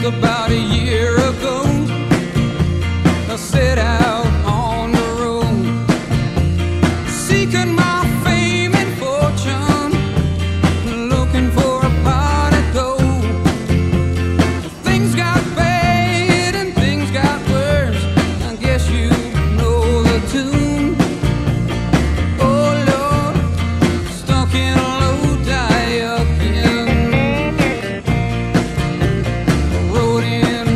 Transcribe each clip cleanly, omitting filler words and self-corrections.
about a year ago. I set out on the road, seeking my fame and fortune, looking for a pot of gold. Things got bad and things got worse, I guess you know the tune. Oh Lord, stuck in a low die up in, rode in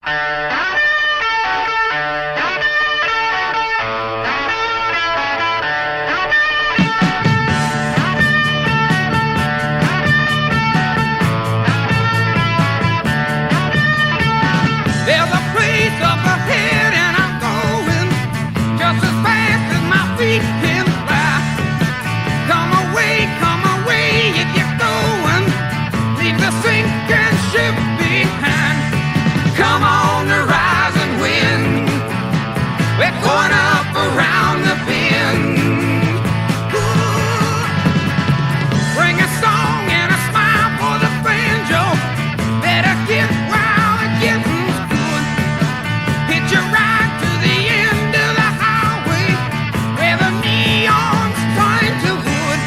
There's a place up ahead and I'm going just as fast as my feet can fly. Come away if you're going. Leave the sinking ship behind. Come on the rising wind. We're going up around the bend. Ooh. Bring a song and a smile for the banjo. Better get wild and get hitch a ride to the end of the highway where the neon's turning to wood.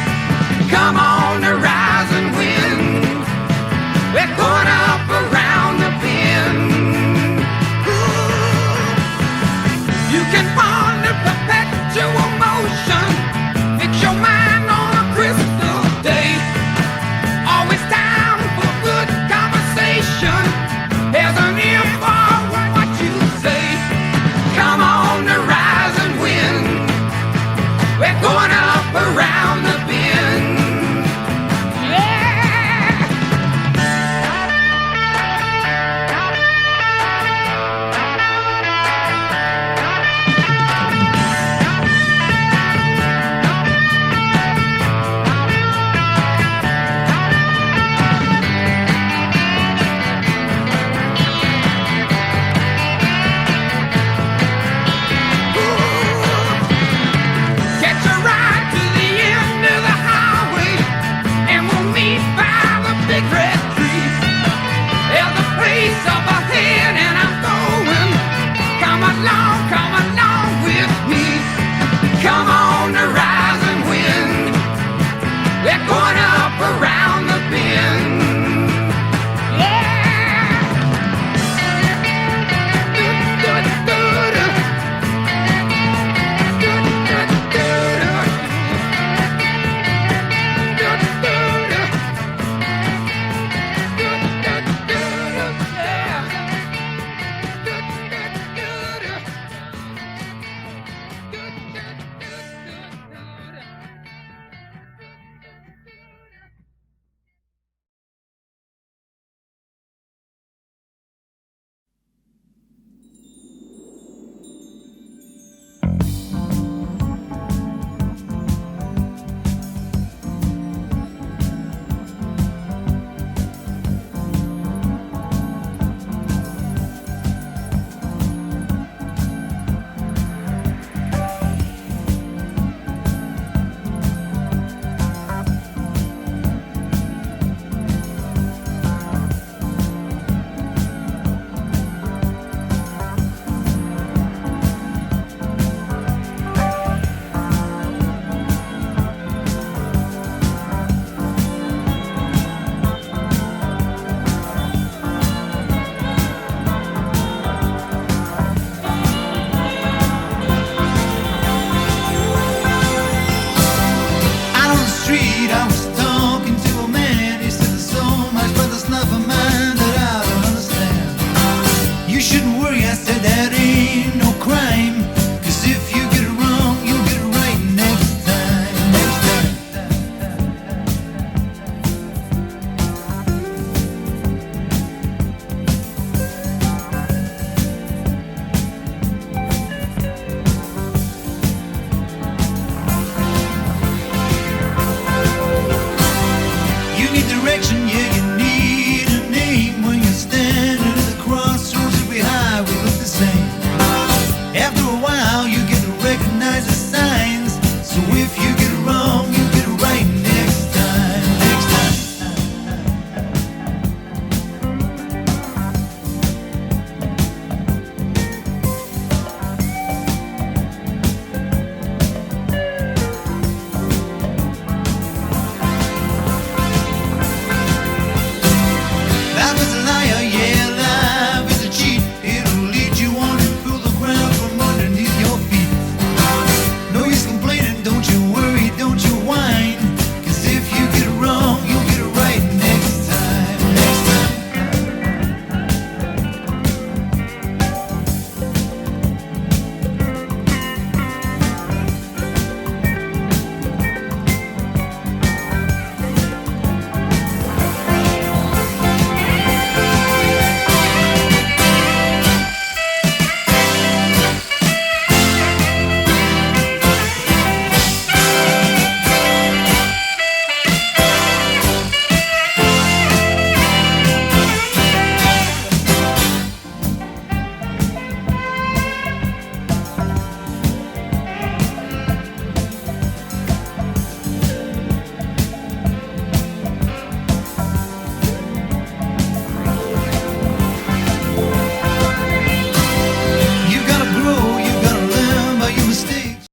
Come on the rising wind. We're going up around the bend. Ooh. You can ponder perpetual motion. Fix your mind on a crystal day. Always down for good conversation.